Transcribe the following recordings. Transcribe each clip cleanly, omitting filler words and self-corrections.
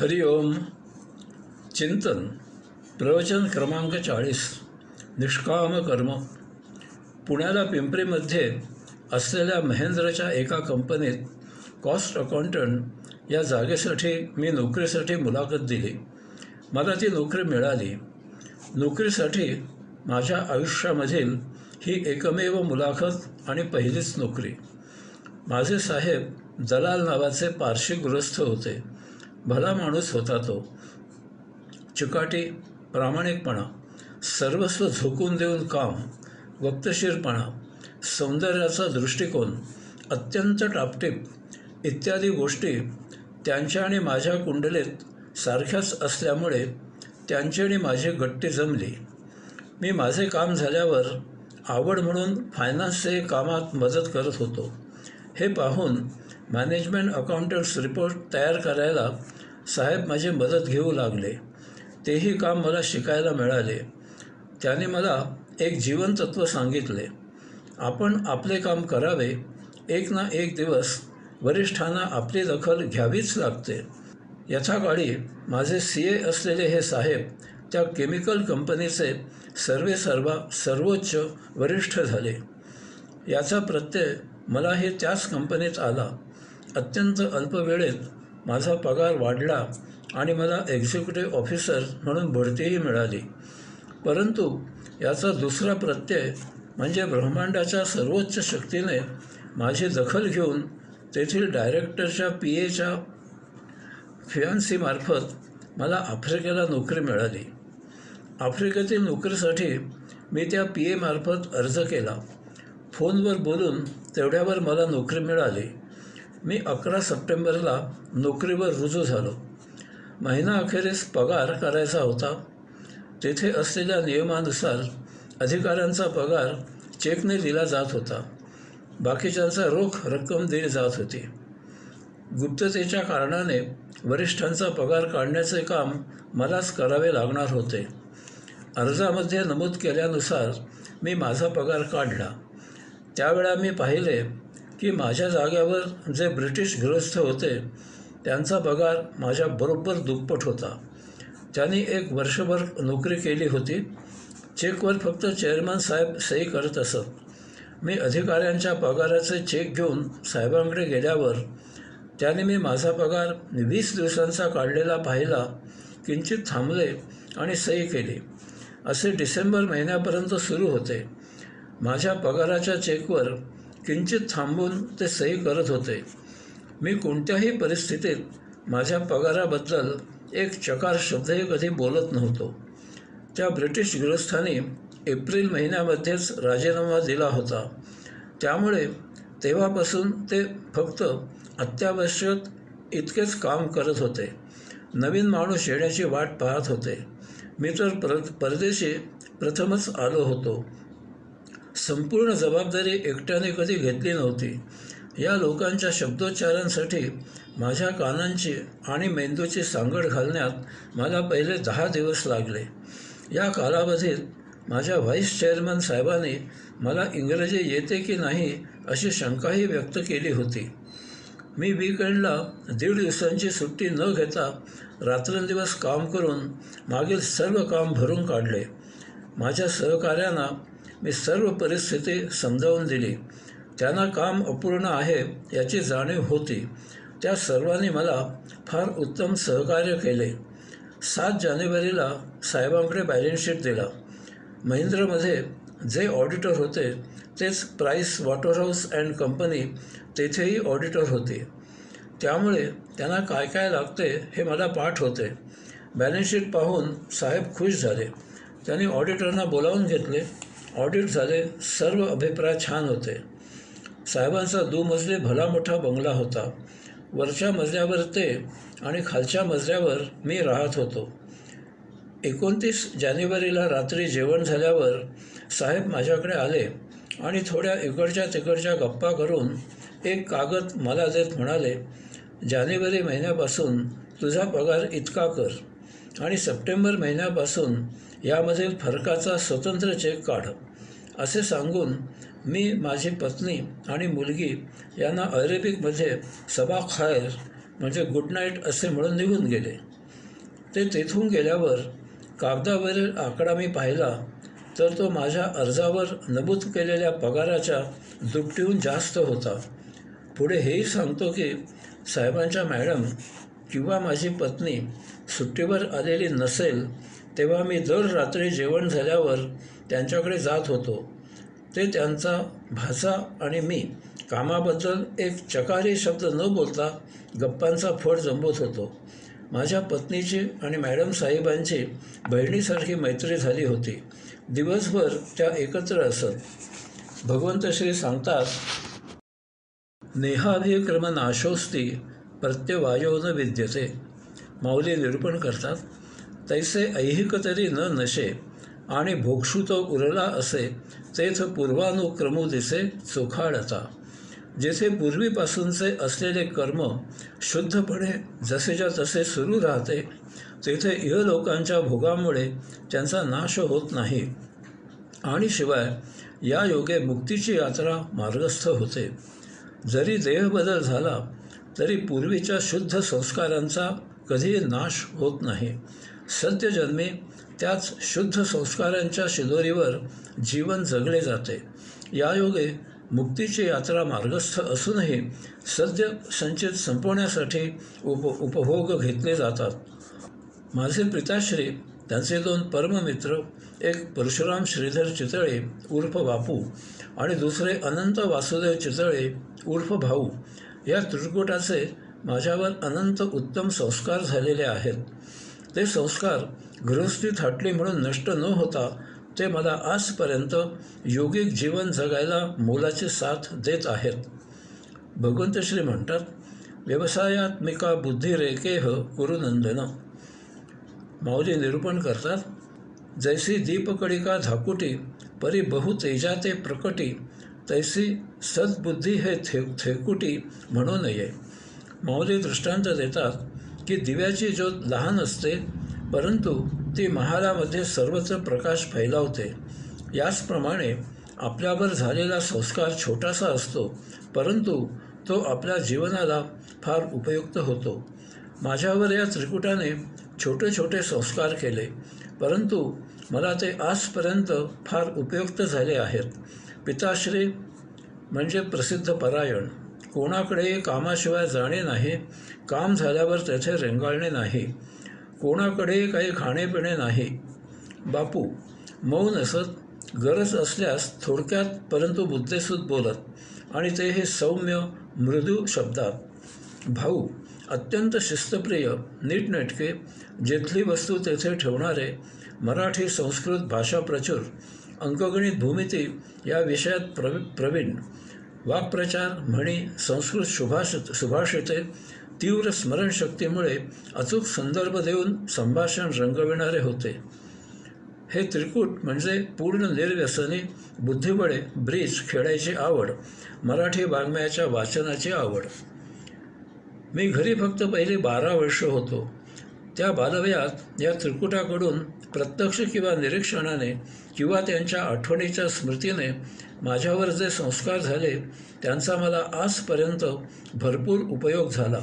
हरि ओम. चिंतन प्रवचन क्रमांक 40. निष्काम कर्म. पुण्याला पिंपरीमध्ये असलेल्या महेंद्रच्या एका कंपनीत कॉस्ट अकाउंटंट या जागेसाठी मी नोकरीसाठी मुलाखत दिली. मला ती नोकरी मिळाली. नोकरीसाठी माझ्या आयुष्यामधील ही एकमेव मुलाखत आणि पहिलीच नोकरी. माझे साहेब दलाल नावाचे पारशी गृहस्थ होते. भला माणूस होता तो. चिकाटी, प्रामाणिकपणा, सर्वस्व झोकून देऊन काम, वक्तशीरपणा, सौंदर्याचा दृष्टिकोन, अत्यंत टापटीप इत्यादी गोष्टी त्यांच्या आणि माझ्या कुंडलीत सारख्याच असल्यामुळे त्यांची आणि माझी गट्टी जमली. मी माझे काम झाल्यावर आवड म्हणून फायनान्सचे कामात मदत करत होतो. हे पाहून मॅनेजमेंट अकाउंटंट्स रिपोर्ट तयार करायला साहेब माझी मदत घेऊ लागले. तेही काम मला शिकायला मिळाले. त्याने मला एक जीवनतत्त्व सांगितले. आपण आपले काम करावे. एक ना एक दिवस वरिष्ठांना आपली दखल घ्यावीच लागते. यथाकाळी माझे CA असलेले हे साहेब त्या केमिकल कंपनीचे सर्वोच्च वरिष्ठ झाले. याचा प्रत्यय मलाही त्याच कंपनीत आला. अत्यंत अल्प वेळेत माझा पगार वाढला आणि मला एक्झिक्युटिव्ह ऑफिसर म्हणून बढतीही मिळाली. परंतु याचा दुसरा प्रत्यय म्हणजे ब्रह्मांडाच्या सर्वोच्च शक्तीने माझी दखल घेऊन तेथील डायरेक्टरच्या PAच्या फियांसीमार्फत मला आफ्रिकेला नोकरी मिळाली. आफ्रिकेतील नोकरीसाठी मी त्या PAमार्फत अर्ज केला. फोनवर बोलून तेवढ्यावर मला नोकरी मिळाली. मी 11 सप्टेंबरला नोकरीवर रुजू झालो. महिनाअखेरीस पगार करायचा होता. तेथे असलेल्या नियमानुसार अधिकाऱ्यांचा पगार चेकने दिला जात होता. बाकीच्यांचा रोख रक्कम दिली जात होती. गुप्ततेच्या कारणाने वरिष्ठांचा पगार काढण्याचे काम मलाच करावे लागणार होते. अर्जामध्ये नमूद केल्यानुसार मी माझा पगार काढला. त्यावेळा मी पाहिले की माझ्या जाग्यावर जे ब्रिटिश गृहस्थ होते त्यांचा पगार माझ्या बरोबर दुप्पट होता. त्यांनी 1 वर्षभर नोकरी केली होती. चेकवर फक्त चेअरमन साहेब सही करत असत. मी अधिकाऱ्यांच्या पगाराचे चेक घेऊन साहेबांकडे गेल्यावर त्यांनी मी माझा पगार 20 दिवसांचा काढलेला पाहिला, किंचित थांबले आणि सही केली. असे डिसेंबर महिन्यापर्यंत सुरू होते. माझ्या पगाराच्या चेकवर किंचित थांबून ते सही करत होते. मी कोणत्याही परिस्थितीत माझ्या पगाराबद्दल एक चकार शब्दही कधी बोलत नव्हतो. त्या ब्रिटिश गृहस्थांनी एप्रिल महिन्यामध्येच राजीनामा दिला होता. त्यामुळे तेव्हापासून ते फक्त अत्यावश्यक इतकेच काम करत होते. नवीन माणूस येण्याची वाट पाहत होते. मी तर परदेशी प्रथमच आलो होतो. संपूर्ण जबाबदारी एकट्याने कधी घेतली नव्हती. या लोकांच्या शब्दोच्चारांसाठी माझ्या कानांची आणि मेंदूची सांगड घालण्यात मला पहिले 10 दिवस लागले. या कालावधीत माझ्या व्हाईस चेअरमन साहेबांनी मला इंग्रजी येते की नाही अशी शंकाही व्यक्त केली होती. मी वीकेंडला 1.5 दिवसांची सुट्टी न घेता रात्रंदिवस काम करून मागील सर्व काम भरून काढले. माझ्या सहकाऱ्यांना मी सर्व परिस्थिती समजावून दिली. त्यांना काम अपूर्ण आहे याची जाणीव होती. त्या सर्वांनी मला फार उत्तम सहकार्य केले. 7 जानेवारीला साहेबांकडे बॅलन्स शीट दिला. महिंद्रमध्ये जे ऑडिटर होते तेच प्राइस वॉटरहाऊस अँड कंपनी तेथेही ऑडिटर होते. त्यामुळे त्यांना काय काय लागते हे मला पाठ होते. बॅलन्स शीट पाहून साहेब खुश झाले. त्यांनी ऑडिटरना बोलावून घेतले. ऑडिट झाले. सर्व अभिप्राय छान होते. साहेबांचा दुमजली भला मोठा बंगला होता. वरच्या मजल्यावर ते आणि खालच्या मजल्यावर मी राहत होतो. 29 जानेवारीला रात्री जेवण झाल्यावर साहेब माझ्याकडे आले आणि थोड्या इकडच्या तिकडच्या गप्पा करून एक कागद मला देत म्हणाले, जानेवारी महिन्यापासून तुझा पगार इतका कर आणि सप्टेंबर महिन्यापासून यामधील फरकाचा स्वतंत्र चेक काढ. असे सांगून मी माझी पत्नी आणि मुलगी यांना अरेबिकमध्ये सबा खैर म्हणजे गुड नाईट असे म्हणून निघून गेले. ते तेथून गेल्यावर कागदावरील आकडा मी पाहिला तर तो माझ्या अर्जावर नमूद केलेल्या पगाराच्या दुपटीहून जास्त होता. पुढे हेही सांगतो की साहेबांच्या मॅडम किंवा माझी पत्नी सुट्टीवर आलेली नसेल तेव्हा मी दर रात्री जेवण झाल्यावर त्यांच्याकडे जात होतो. ते त्यांचा भाचा आणि मी कामाबद्दल एक चकारी शब्द न बोलता गप्पांचा फड जमवत होतो. माझ्या पत्नीची आणि मॅडम साहेबांची बहिणीसारखी मैत्री झाली होती. दिवसभर त्या एकत्र असत. भगवंत श्री सांगतात, नेहाभिक्रम नाशोस्ती प्रत्यवायो न विद्यते. माऊली निरूपण करतात, तैसे ऐहिक तरी न नशे आणि भोक्षू तो उरला असे तेथ पूर्वानुक्रमू दिसे चोखाळता. जेथे पूर्वीपासूनचे असलेले कर्म शुद्धपणे जसेच्या तसे सुरू राहते तेथे इहलोकांच्या भोगामुळे त्यांचा नाश होत नाही आणि शिवाय या योगे मुक्तीची यात्रा मार्गस्थ होते. जरी देहबदल झाला तरी पूर्वीच्या शुद्ध संस्कारांचा कधीही नाश होत नाही. सद्यजन्मी त्याच शुद्ध संस्कारांच्या शिदोरीवर जीवन जगले जाते. यायोगे मुक्तीची यात्रा मार्गस्थ असूनही सद्य संचित संपवण्यासाठी उपभोग घेतले जातात. माझे पिताश्री, त्यांचे 2 परममित्र, एक परशुराम श्रीधर चितळे उर्फ बापू आणि दुसरे अनंत वासुदेव चितळे उर्फ भाऊ, या त्रिकुटाचे माझ्यावर अनंत उत्तम संस्कार झालेले आहेत. ते संस्कार गृहस्थी थाटली म्हणून नष्ट न होता ते मला आजपर्यंत योगिक जीवन जगायला मोलाची साथ देत आहेत. भगवंत श्री म्हणतात, व्यवसायात्मिका बुद्धिरेकेह कुरुनंदन. माऊली निरूपण करतात, जैसी दीपकडिका धाकुटी परी बहु तेजाते प्रकटी तैसी सद्बुद्धी हे थेकुटी म्हणू नये. माऊली दृष्टांत देतात की दिव्याची ज्योत लहान असते परंतु ती महालामध्ये सर्वत्र प्रकाश फैलावते. याचप्रमाणे आपल्यावर झालेला संस्कार छोटासा असतो परंतु तो आपल्या जीवनाला फार उपयुक्त होतो. माझ्यावर या त्रिकुटाने छोटे छोटे संस्कार केले परंतु मला ते आजपर्यंत फार उपयुक्त झाले आहेत. पिताश्री म्हणजे प्रसिद्ध परायण, कोणाकडेही कामाशिवाय जाणे नाही, काम झाल्यावर तेथे रेंगाळणे नाही, कोणाकडेही काही खाणेपिणे नाही. बापू मौन असत, गरज असल्यास थोडक्यात परंतु मुद्देसूद बोलत आणि ते हे सौम्य मृदू शब्दात. भाऊ अत्यंत शिस्तप्रिय, नीटनेटके, जेथली वस्तू तेथे ठेवणारे, मराठी संस्कृत भाषा प्रचूर, अंकगणित भूमिती या विषयात प्रवीण, वाक्प्रचार, म्हणी, संस्कृत सुभाषिते, तीव्र स्मरणशक्तीमुळे अचूक संदर्भ देऊन संभाषण रंगविणारे होते. हे त्रिकूट म्हणजे पूर्ण निर्व्यसनी, बुद्धिबळे, ब्रिज खेळायची आवड, मराठी वाङ्मयाच्या वाचनाची आवड. मी घरी फक्त पहिले 12 वर्ष होतो. त्या बालवयात या त्रिकुटाकडून प्रत्यक्ष किंवा निरीक्षणाने किंवा त्यांच्या आठवणीच्या स्मृतीने माझ्यावर जे संस्कार झाले त्यांचा मला आजपर्यंत भरपूर उपयोग झाला.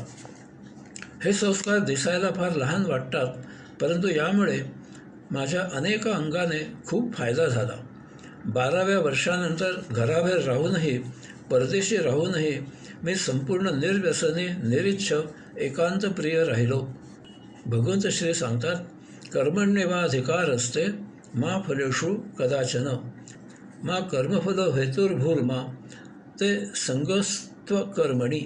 हे संस्कार दिसायला फार लहान वाटतात परंतु यामुळे माझ्या अनेक अंगाने खूप फायदा झाला. 12व्या वर्षानंतर घराबाहेर राहूनही, परदेशी राहूनही मी संपूर्ण निर्व्यसनी, निरीच्छ, एकांतप्रिय राहिलो. भगवंत श्री सांगतात, कर्मण्येवाधिकार असते मा फलेषु कदाचन. मा कर्मफल हेतुर्भूर्मा ते संगस्त्वकर्मणी.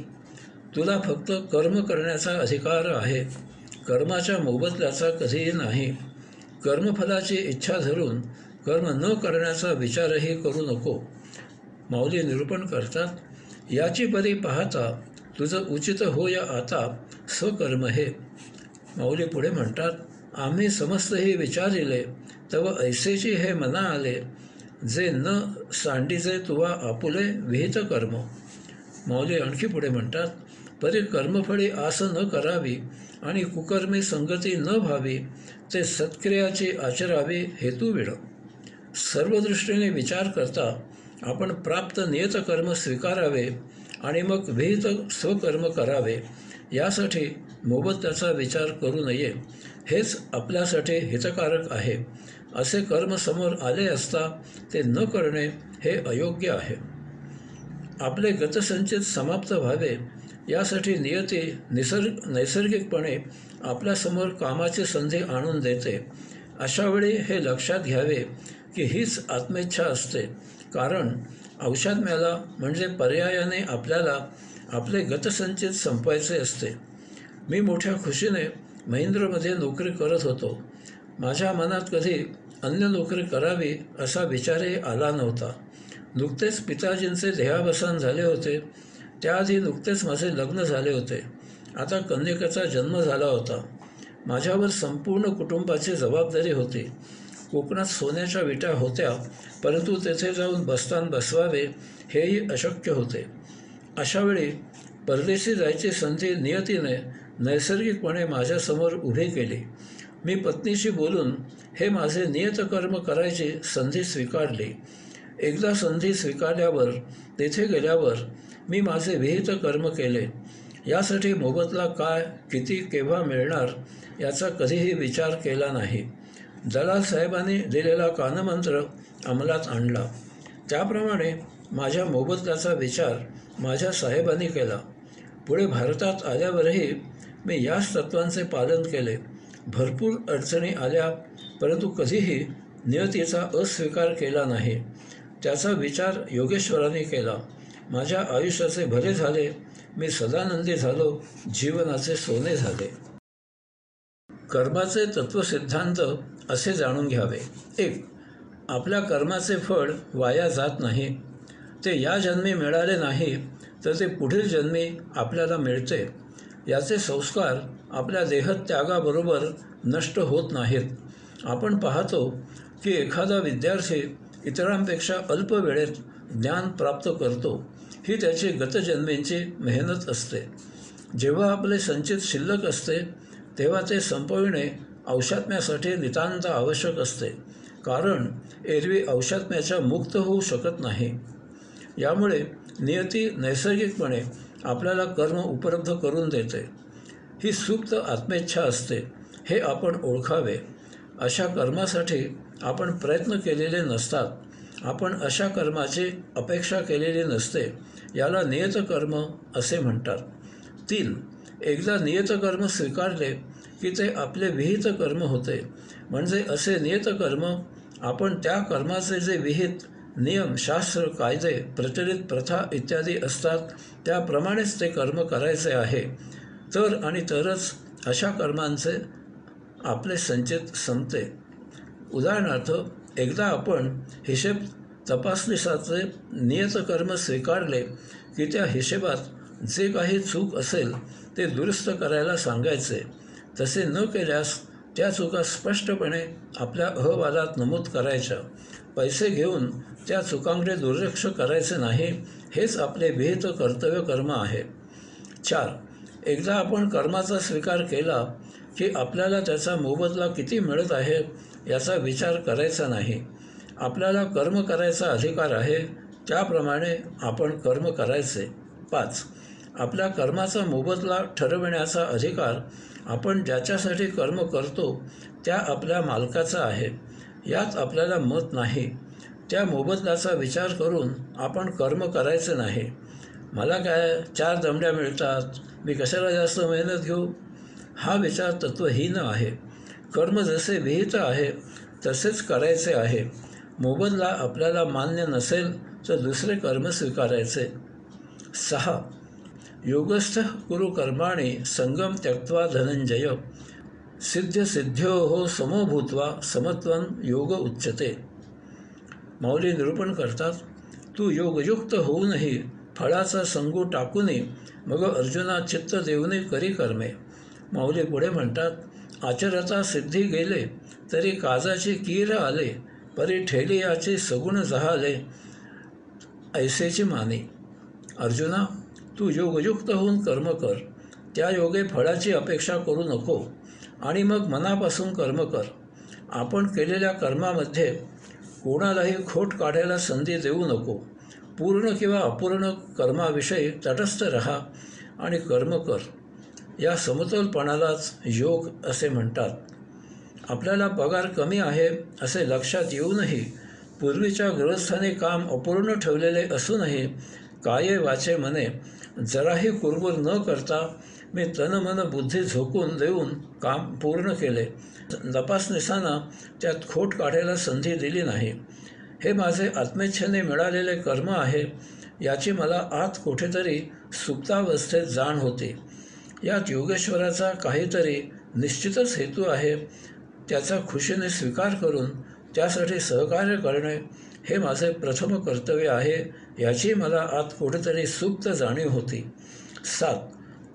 तुला फक्त कर्म करण्याचा अधिकार आहे, कर्माच्या मोबदल्याचा कधीही नाही. कर्मफलाची इच्छा धरून कर्म न करण्याचा विचारही करू नको. माऊली निरूपण करतात, याची परी पाहता तुझं उचित होय आता स्वकर्म हे. माऊली पुढे म्हणतात, आम्ही समस्तही विचारिले तव ऐसेची हे मना आले, जे न सांडीजे तुवा आपुले विहित कर्म. माऊली आणखी पुढे म्हणतात, परी कर्मफळी आस न करावी आणि कुकर्मी संगती न भावी, ते सत्क्रियाची आचरावी हेतुविड. सर्व दृष्टीने विचार करता आपण प्राप्त नियत कर्म स्वीकारावे आणि मग विहित स्वकर्म करावे, यासाठी मोबदल्याचा विचार करू नये, हेच आपल्यासाठी हितकारक आहे. असे कर्म समोर आले असता ते न करणे हे अयोग्य आहे. आपले गतसंचित समाप्त व्हावे यासाठी नियती नैसर्गिकपणे आपल्यासमोर कामाची संधी आणून देते. अशावेळी हे लक्षात घ्यावे की हीच आत्मेच्छा असते, कारण औषात्म्याला म्हणजे पर्यायाने आपल्याला आपले गतसंचित संपवायचे असते. मी मोठ्या खुशीने महिंद्रमध्ये नोकरी करत होतो. माझ्या मनात कधी अन्य नोकरी करावी असा विचारही आला नव्हता. नुकतेच पिताजींचे देहावसान झाले होते. त्याआधी नुकतेच माझे लग्न झाले होते. आता कन्यकेचा जन्म झाला होता. माझ्यावर संपूर्ण कुटुंबाची जबाबदारी होती. कोकणात सोन्याच्या विटा होत्या, परंतु तेथे जाऊन बस्तान बसवावे हेही अशक्य होते. अशावेळी परदेशी जायची संधी नियतीने नैसर्गिकपणे माझ्यासमोर उभी केली. मी पत्नीशी बोलून हे माझे नियतकर्म करायची संधी स्वीकारली. एकदा संधी स्वीकारल्यावर तेथे गेल्यावर मी माझे विहित कर्म केले. यासाठी मोबदला काय, किती, केव्हा मिळणार याचा कधीही विचार केला नाही. दलाल साहेबांनी दिलेला कानमंत्र अंमलात आणला. त्याप्रमाणे माझ्या मोबदल्याचा विचार माझ्या साहेबांनी केला. पुढे भारतात आल्यावरही मी याच तत्त्वांचे पालन केले. भरपूर अडचणी आल्या, परंतु कधीही नियतीचा अस्वीकार केला नाही. त्याचा विचार योगेश्वरांनी केला. माझ्या आयुष्याचे भले झाले. मी सदानंदी झालो. जीवनाचे सोने झाले. कर्माचे तत्वसिद्धांत असे जाणून घ्यावे. 1. आपल्या कर्माचे फळ वाया जात नाही. ते या जन्मी मिळाले नाही तर ते पुढील जन्मी आपल्याला मिळते. याचे संस्कार आपल्या देहत्यागाबरोबर नष्ट होत नाहीत. आपण पाहतो की एखादा विद्यार्थी इतरांपेक्षा अल्प वेळेत ज्ञान प्राप्त करतो. ही त्याची गतजन्मींची मेहनत असते. जेव्हा आपले संचित शिल्लक असते तेव्हा ते संपविणे औषात्म्यासाठी नितांत आवश्यक असते, कारण एरवी औषात्म्याच्या मुक्त होऊ शकत नाही. यामुळे नियती नैसर्गिकपणे आपल्याला कर्म उपलब्ध करून देते. ही सुप्त आत्मेच्छा असते, हे आपण ओळखावे. अशा कर्मासाठी आपण प्रयत्न केलेले नसतात. आपण अशा कर्माची अपेक्षा केलेली नसते. याला नियतकर्म असे म्हणतात. 3. एकदा नियतकर्म स्वीकारले की ते आपले विहित कर्म होते. म्हणजे असे नियतकर्म आपण त्या कर्माचे जे विहित नियम, शास्त्र, कायदे, प्रचलित प्रथा इत्यादी असतात त्याप्रमाणेच ते कर्म करायचे आहे. तर आणि तरच अशा कर्मांचे आपले संचित संपते. उदाहरणार्थ, एकदा आपण हिशेब तपासणीसाचे नियतकर्म स्वीकारले की त्या हिशेबात जे काही चूक असेल ते दुरुस्त करायला सांगायचे. तसे न केल्यास त्या चुका स्पष्टपणे आपल्या अहवालात नमूद करायच्या. पैसे घेऊन त्या चुकांकडे दुर्लक्ष करायचे नाही. हेच आपले विहित कर्तव्य कर्म आहे. 4. एकदा आपण कर्माचा स्वीकार केला की आपल्याला त्याचा मोबदला किती मिळत आहे याचा विचार करायचा नाही. आपल्याला कर्म करायचा अधिकार आहे, त्याप्रमाणे आपण कर्म करायचे. 5. आपल्या कर्माचा मोबदला ठरविण्याचा अधिकार आपण ज्याच्यासाठी कर्म करतो त्या आपल्या मालकाचा आहे. यात आपल्याला मत नाही. त्या मोबदल्याचा विचार करून आपण कर्म करायचे नाही. मला काय 4 दमड्या मिळतात, मी कशाला जास्त मेहनत घेऊ, हा विचार तत्वहीन आहे. कर्म जसे विहित आहे तसेच करायचे आहे. मोबदला आपल्याला मान्य नसेल तर दुसरे कर्म स्वीकारायचे. 6. योगस्थ कुरु कर्माणि संगम त्यक्त्वा धनंजय सिद्ध सिद्ध्योः समो भूत्वा समत्वं योग उच्यते. माऊली निरूपण करतात, तू योगयुक्त होऊनही फळाचा संगू टाकूनही मग अर्जुना चित्त देऊनही करी कर्मे. माऊली पुढे म्हणतात, आचरता सिद्धी गेले तरी काजाची कीर आले, परी ठेली याची सगुण जहाले ऐसेची माने. अर्जुना, तू योगयुक्त होऊन कर्म कर. त्या योगे फळाची अपेक्षा करू नको आणि मग मनापासून कर्म कर. आपण केलेल्या कर्मामध्ये कोणालाही खोट काढायला संधी देऊ नको. पूर्ण किंवा अपूर्ण कर्माविषयी तटस्थ रहा आणि कर्म कर. या समतोलपणालाच योग असे म्हणतात. आपल्याला पगार कमी आहे असे लक्षात येऊनही, पूर्वीच्या गृहस्थाने काम अपूर्ण ठेवलेले असूनही काये वाचे मने जराही कुरबुर न करता मी तनमन बुद्धी झोकून देऊन काम पूर्ण केले. तपासनिसांना त्यात खोट काढायला संधी दिली नाही. हे माझे आत्मेच्छेने मिळालेले कर्म आहे याची मला आत कुठेतरी सुप्तावस्थेत जाण होती. यात योगेश्वराचा काहीतरी निश्चितच हेतू आहे. त्याचा खुशीने स्वीकार करून त्यासाठी सहकार्य करणे हे माझे प्रथम कर्तव्य आहे याची मला आत कुठेतरी सुप्त जाणीव होती. 7.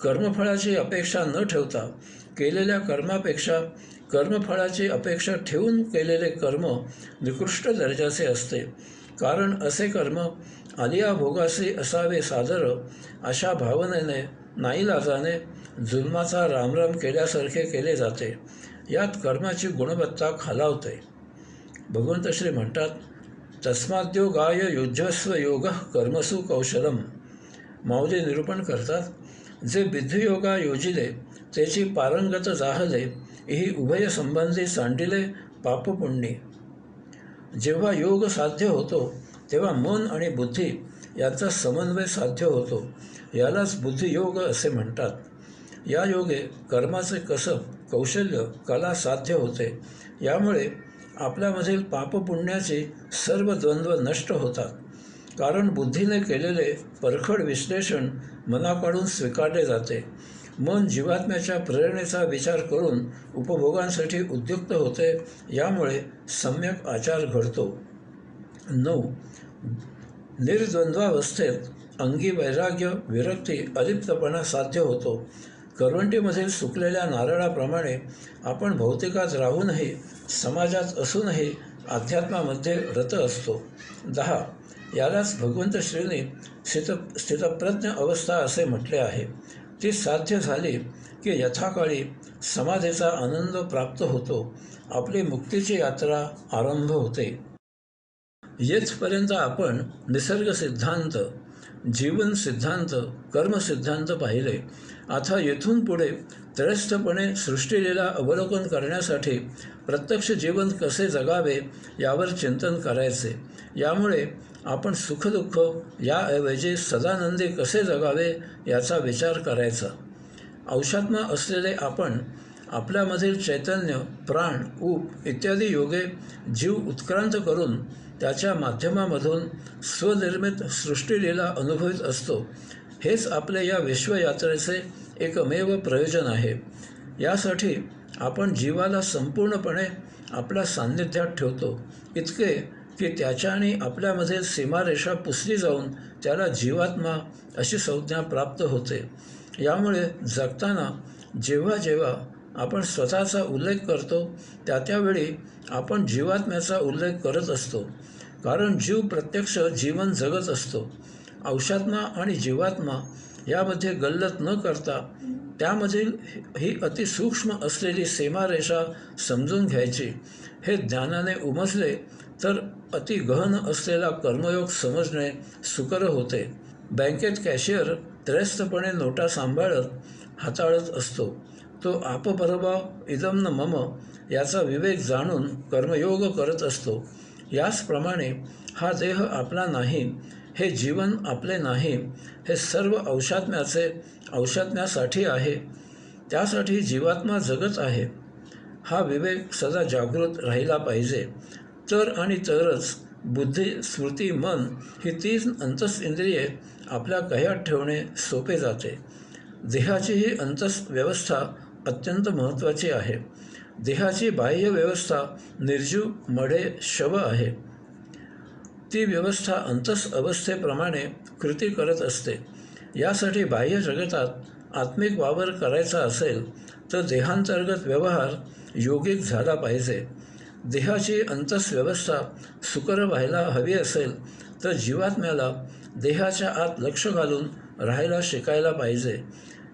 कर्मफळाची अपेक्षा न ठेवता केलेल्या कर्मापेक्षा कर्मफळाची अपेक्षा ठेवून केलेले कर्म निकृष्ट दर्जाचे असते. कारण असे कर्म आलिया भोगासी असावे सादर अशा भावनेने नाईलाजाने जुलमाचा रामराम केल्यासारखे केले जाते. यात कर्माची गुणवत्ता खालावते. भगवंत श्री म्हणतात, तस्माद्योगाय युज्यस्व योग कर्मसु कौशलम. माऊली निरूपण करतात, जे विद्धियोगा योजिले त्याची पारंगत जाहले ही उभय संबंधी सांडिले पापपुण्य. जेव्हा योग साध्य होतो तेव्हा मन आणि बुद्धी यांचा समन्वय साध्य होतो. यालाच बुद्धियोग असे म्हणतात. या योगे कर्माचे कसब, कौशल्य, कला साध्य होते. यामुळे आपल्यामधील पापपुण्याचे सर्व द्वंद्व नष्ट होतात. कारण बुद्धीने केलेले परखड विश्लेषण मनाकडून स्वीकारले जाते. मन जीवात्म्याच्या प्रेरणेचा विचार करून उपभोगांसाठी उद्युक्त होते. यामुळे सम्यक आचार घडतो. 9. निर्द्वंद्वावस्थेत अंगी वैराग्य, विरक्ती, अलिप्तपणा साध्य होतो. करवंटीमधील सुकलेल्या नारळाप्रमाणे आपण भौतिकात राहूनही, समाजात असूनही अध्यात्मामध्ये रत असतो. 10. यालाच भगवंत श्रींनी स्थितप्रज्ञ अवस्था असे म्हटले आहे. ती साध्य झाली की यथाकाळी समाधीचा आनंद प्राप्त होतो. आपली मुक्तीची यात्रा आरंभ होते. येथपर्यंत आपण निसर्ग सिद्धांत, जीवन सिद्धांत, कर्मसिद्धांत पाहिले. आता येथून पुढे त्रयस्थपणे सृष्टीलीला अवलोकन करण्यासाठी प्रत्यक्ष जीवन कसे जगावे यावर चिंतन करायचे. यामुळे आपण सुखदुःख याऐवजी सदानंदी कसे जगावे याचा विचार करायचा. अंशात्मा असलेले आपण आपल्यामधील चैतन्य, प्राण, ऊप इत्यादी योगे जीव उत्क्रांत करून त्याच्या माध्यमामधून स्वनिर्मित सृष्टीलीला अनुभवित असतो. हेच आपल्या या विश्वयात्रेचे एकमेव प्रयोजन आहे. यासाठी आपण जीवाला संपूर्णपणे आपल्या सान्निध्यात ठेवतो. इतके की त्याच्याने आपल्यामध्ये सीमारेषा पुसली जाऊन त्याला जीवात्मा अशी संज्ञा प्राप्त होते. यामुळे जगताना जेव्हा जेव्हा आपण स्वतःचा उल्लेख करतो त्यावेळी आपण जीवात्म्याचा उल्लेख करत असतो. कारण जीव प्रत्यक्ष जीवन जगत असतो. अंशात्मा आणि जीवात्मा यामध्ये गल्लत न करता त्यामधील ही अतिसूक्ष्म असलेली सीमारेषा समजून घ्यायची. हे ज्ञानाने उमजले तर अतिगहन असलेला कर्मयोग समजणे सुकर होते. बँकेत कॅशियर त्रयस्थपणे नोटा सांभाळत हाताळत असतो. तो आपपरभाव इदम न मम याचा विवेक जाणून कर्मयोग करत असतो. याचप्रमाणे हा देह आपला नाही, हे जीवन आपले नाही, हे सर्व औषात्म्यासाठी आहे. त्यासाठी जीवात्मा जगत आहे. हा विवेक सदा जागृत राहिला पाहिजे. तर आणि तरच बुद्धी, स्मृती, मन ही 3 अंतस्इंद्रिये आपल्या कह्यात ठेवणे सोपे जाते. देहाची ही अंतस्व्यवस्था अत्यंत महत्त्वाची आहे. देहाची बाह्य व्यवस्था निर्जीव, मढे, शव आहे. ती व्यवस्था अंतस अवस्थेप्रमाणे कृती करत असते. यासाठी बाह्य जगतात आत्मिक वावर करायचा असेल तर देहांतर्गत व्यवहार योगिक झाला पाहिजे. देहाची अंतस्व्यवस्था सुकर व्हायला हवी असेल तर जीवात्म्याला देहाच्या आत लक्ष घालून राहायला शिकायला पाहिजे.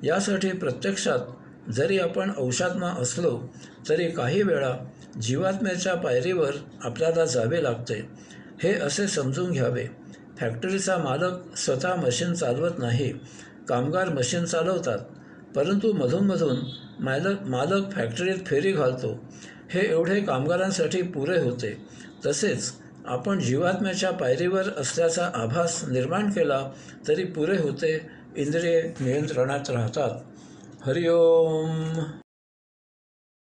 यासाठी प्रत्यक्षात जरी आपण अंशात्मा असलो तरी काही वेळा जीवात्म्याच्या पायरीवर आपल्याला जावे लागते. हे असे समजून घ्यावे. फॅक्टरीचा मालक स्वतः मशीन चालवत नाही, कामगार मशीन चालवतात. परंतु मधूनमधून मालक फॅक्टरीत फेरी घालतो. हे एवढे कामगारांसाठी पुरे होते. तसेच आपण जीवात्म्याच्या पायरीवर असल्याचा आभास निर्माण केला तरी पुरे होते. इंद्रिये नियंत्रणात राहतात. हरिओम.